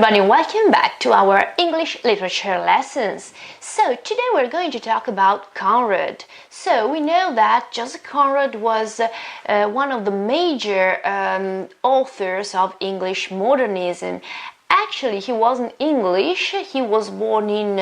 everybody, welcome back to our English literature lessons. So today we're going to talk about Conrad. So we know that Joseph Conrad was one of the major authors of English modernism. Actually, he wasn't English. He was born in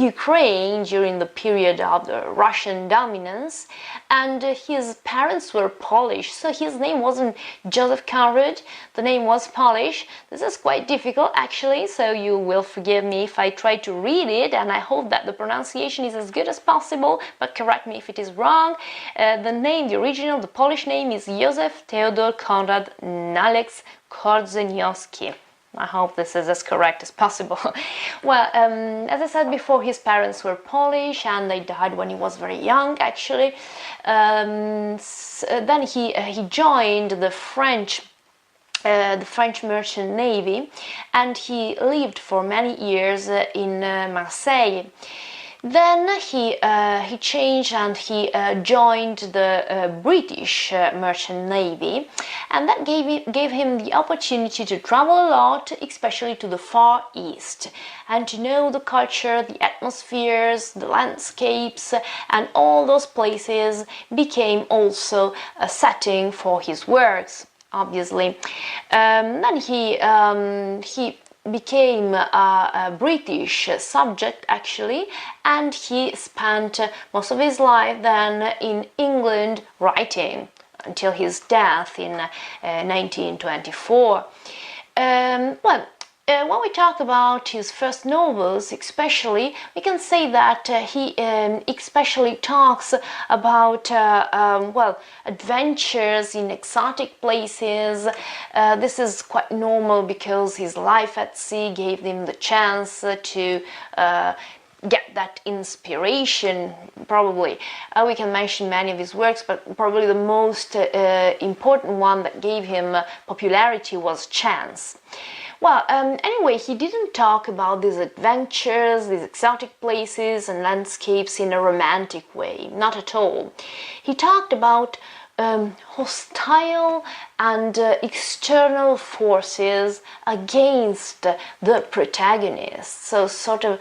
Ukraine during the period of the Russian dominance, and his parents were Polish, so his name wasn't Joseph Conrad, the name was Polish. This is quite difficult actually, so you will forgive me if I try to read it, and I hope that the pronunciation is as good as possible, but correct me if it is wrong. The original, the Polish name is Józef Theodor Konrad Nalec Korzeniowski. I hope this is as correct as possible. Well, as I said before, his parents were Polish and they died when he was very young, actually. Then he joined the French merchant navy, and he lived for many years in Marseille. Then he changed and he joined the British merchant navy, and that gave him the opportunity to travel a lot, especially to the Far East, and to know the culture, the atmospheres, the landscapes, and all those places became also a setting for his works, obviously. Then he became a British subject actually, and he spent most of his life then in England writing until his death in 1924. When we talk about his first novels especially, we can say that he especially talks about adventures in exotic places. This is quite normal because his life at sea gave him the chance to get that inspiration, probably. We can mention many of his works, but probably the most important one that gave him popularity was Chance. Well, anyway, he didn't talk about these adventures, these exotic places and landscapes in a romantic way, not at all. He talked about hostile and external forces against the protagonist, so sort of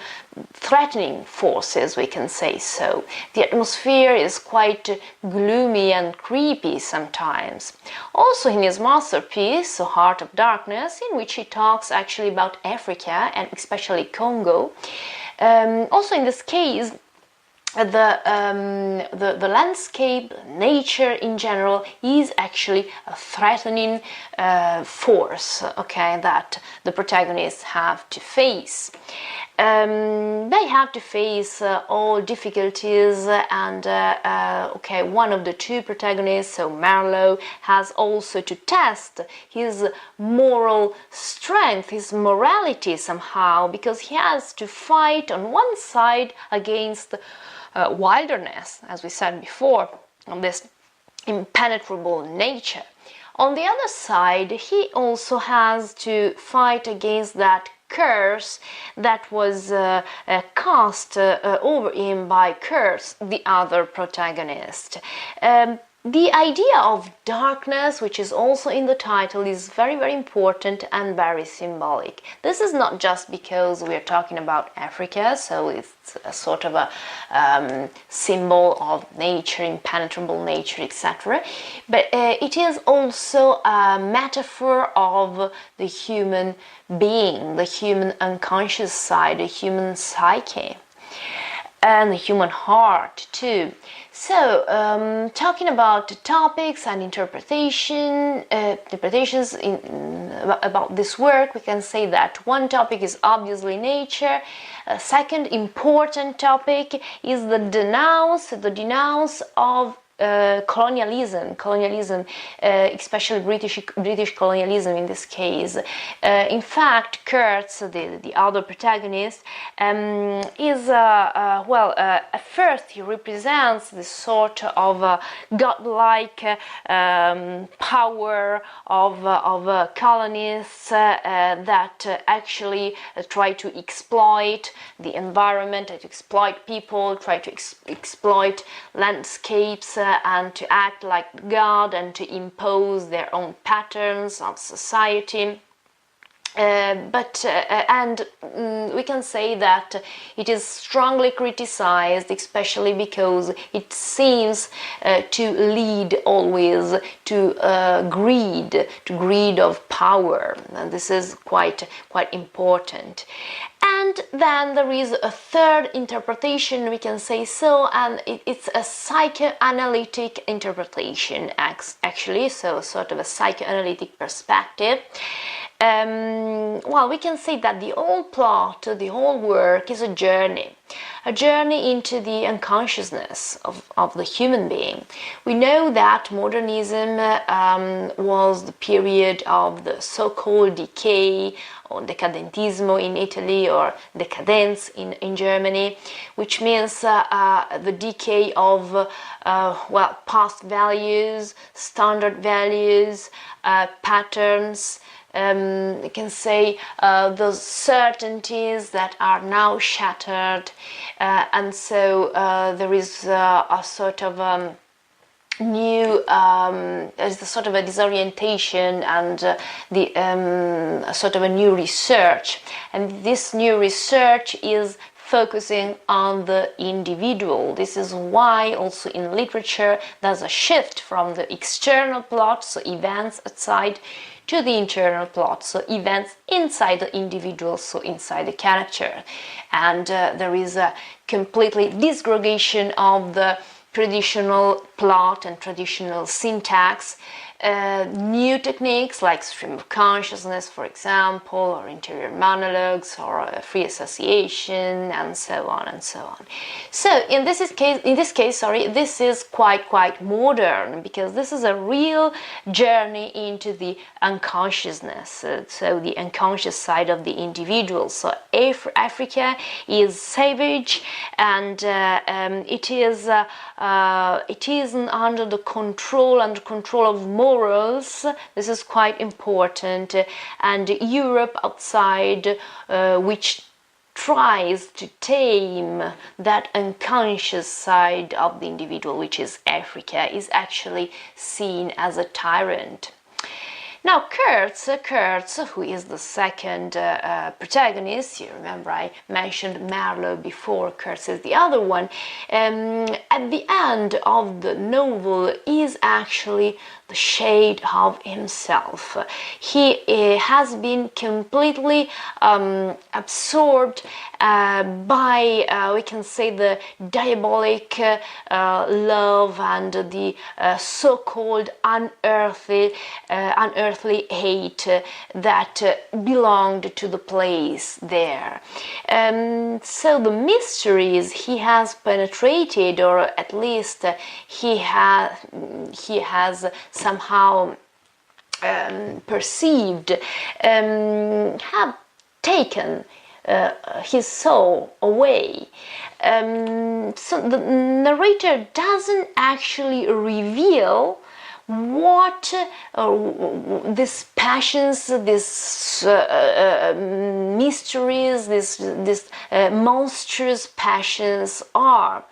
threatening forces, we can say so. The atmosphere is quite gloomy and creepy sometimes. Also in his masterpiece, So Heart of Darkness, in which he talks actually about Africa and especially Congo. Also in this case, the landscape, nature in general, is actually a threatening force, okay, that the protagonists have to face. They have to face all difficulties, and one of the two protagonists, so Marlowe, has also to test his moral strength, his morality somehow, because he has to fight on one side against wilderness, as we said before, on this impenetrable nature. On the other side, he also has to fight against that curse that was cast over him by Kurtz, the other protagonist. The idea of darkness, which is also in the title, is very, very important and very symbolic. This is not just because we are talking about Africa, so it's a sort of a symbol of nature, impenetrable nature, etc. But it is also a metaphor of the human being, the human unconscious side, the human psyche, and the human heart too. So, talking about the topics and interpretations about this work, we can say that one topic is obviously nature. A second important topic is the denounce of colonialism, especially British colonialism in this case. In fact, Kurtz, the other protagonist, is at first he represents this sort of godlike power of colonists that actually try to exploit the environment, to exploit people, try to exploit landscapes, and to act like God and to impose their own patterns of society. We can say that it is strongly criticized, especially because it seems to lead always to greed of power, and this is quite important. And then there is a third interpretation, we can say so, and it's a psychoanalytic interpretation, actually, so sort of a psychoanalytic perspective. Well, we can say that the whole plot, the whole work is a journey into the unconsciousness of the human being. We know that modernism was the period of the so-called decay, or decadentismo in Italy, or decadence in Germany, which means the decay of past values, standard values, patterns. You can say those certainties that are now shattered, and so there is a sort of new, there's a sort of a disorientation and a sort of a new research, and this new research is focusing on the individual. This is why also in literature there's a shift from the external plot, so events outside, to the internal plot, so events inside the individual, so inside the character. And there is a completely disgregation of the traditional plot and traditional syntax. New techniques like stream of consciousness, for example, or interior monologues, or free association, and so on and so on. So in this case, this is quite modern, because this is a real journey into the unconsciousness, so the unconscious side of the individual. So Africa is savage, and it isn't under the control of morals. This is quite important. And Europe outside, which tries to tame that unconscious side of the individual, which is Africa, is actually seen as a tyrant. Now Kurtz, who is the second protagonist, you remember I mentioned Marlowe before, Kurtz is the other one, at the end of the novel is actually the shade of himself. He has been completely absorbed by, we can say, the diabolic love and the so-called unearthly hate that belonged to the place there. So the mysteries he has penetrated, or at least he has somehow perceived, have taken his soul away. So the narrator doesn't actually reveal what these passions, these mysteries, these monstrous passions are.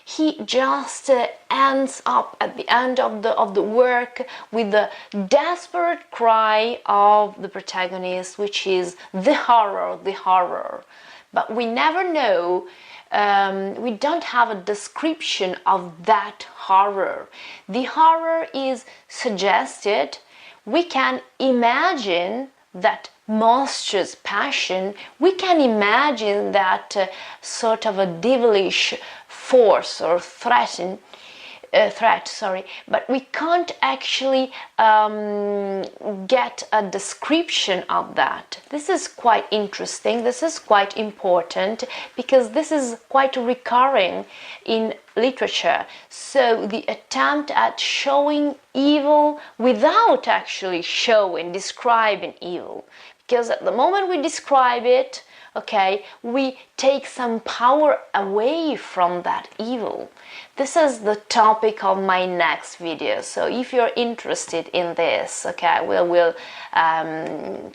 He just ends up at the end of the work with the desperate cry of the protagonist, which is the horror. But we never know, we don't have a description of that horror. The horror is suggested. We can imagine that monstrous passion. We can imagine that sort of a devilish force or threat, but we can't actually get a description of that. This is quite interesting, this is quite important, because this is quite recurring in literature. So the attempt at showing evil without actually describing evil. Because at the moment we describe it, okay, we take some power away from that evil. This is the topic of my next video. So if you're interested in this, okay, we will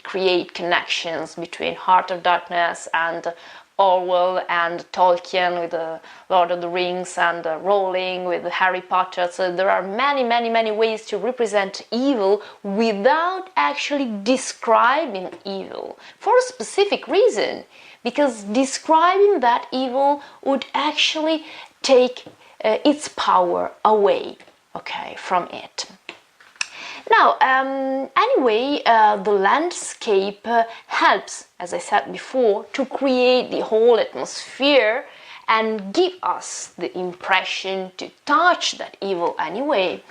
create connections between Heart of Darkness and Orwell and Tolkien with the Lord of the Rings, and Rowling with Harry Potter. So there are many ways to represent evil without actually describing evil for a specific reason, because describing that evil would actually take its power away, okay, from it. Now, anyway, the landscape helps, as I said before, to create the whole atmosphere and give us the impression to touch that evil anyway.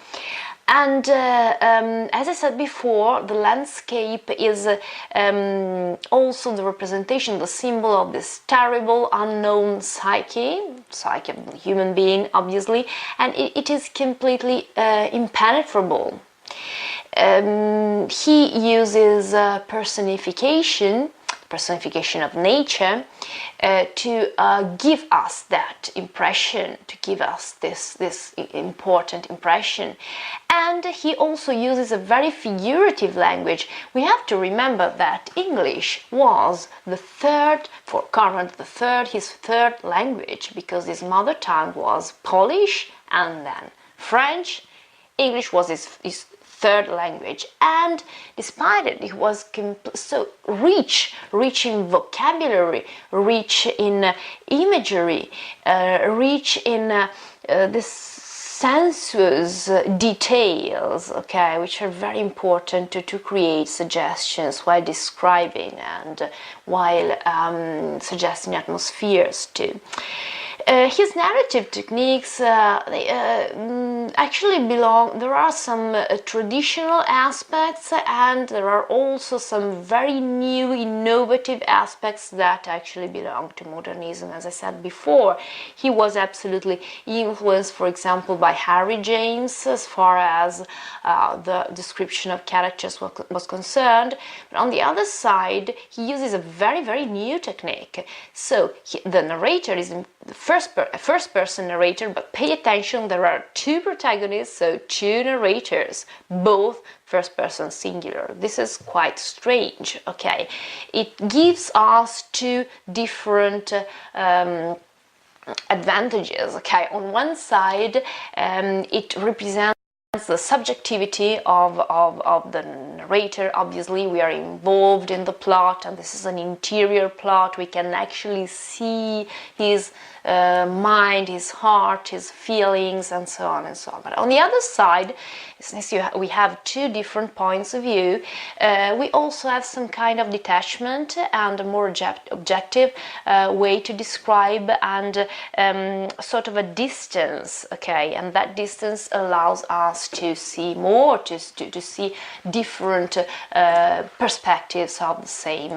And as I said before, the landscape is also the representation, the symbol of this terrible unknown psyche of the human being, obviously, and it is completely impenetrable. He uses personification of nature to give us that impression, to give us this important impression. And he also uses a very figurative language. We have to remember that English was the third, for Conrad III, his third language, because his mother tongue was Polish and then French. English was his third language, and despite it was so rich in vocabulary, rich in imagery, rich in this sensuous details, okay, which are very important to create suggestions while describing and while suggesting atmospheres too. His narrative techniques actually belong, there are some traditional aspects, and there are also some very new, innovative aspects that actually belong to modernism. As I said before, he was absolutely influenced, for example, by Harry James as far as the description of characters was concerned. But on the other side, he uses a very new technique. So the narrator is the first-person narrator, but pay attention, there are two protagonists, so two narrators, both first-person singular. This is quite strange, okay? It gives us two different advantages, okay? On one side, it represents the subjectivity of the narrator. Obviously, we are involved in the plot, and this is an interior plot. We can actually see his mind, his heart, his feelings, and so on and so on. But on the other side, since we have two different points of view, we also have some kind of detachment and a more objective way to describe, and sort of a distance, okay? And that distance allows us to see more, to see different perspectives of the same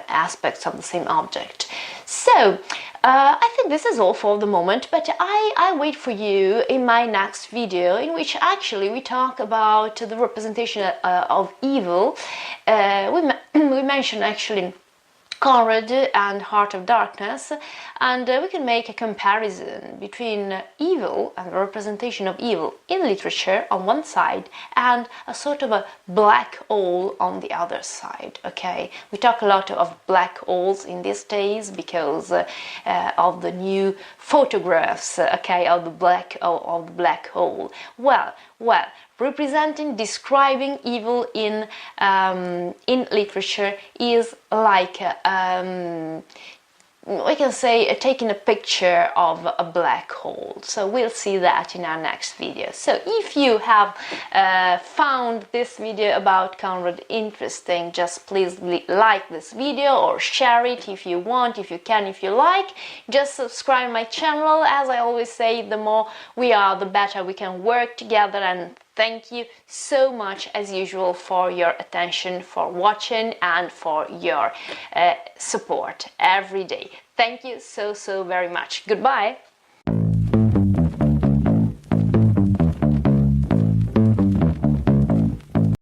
aspects of the same object. So I think this is all for the moment, but I wait for you in my next video, in which actually we talk about the representation of evil. We mentioned actually Conrad and Heart of Darkness, and we can make a comparison between evil and the representation of evil in literature on one side and a sort of a black hole on the other side, okay? We talk a lot of black holes in these days because of the new photographs, okay, of the black hole. Well, representing, describing evil in literature is like we can say taking a picture of a black hole. So we'll see that in our next video. So if you have found this video about Conrad interesting, just please like this video or share it if you want, if you can, if you like. Just subscribe my channel. As I always say, the more we are, the better we can work together. And thank you so much, as usual, for your attention, for watching, and for your support every day. Thank you so very much. Goodbye.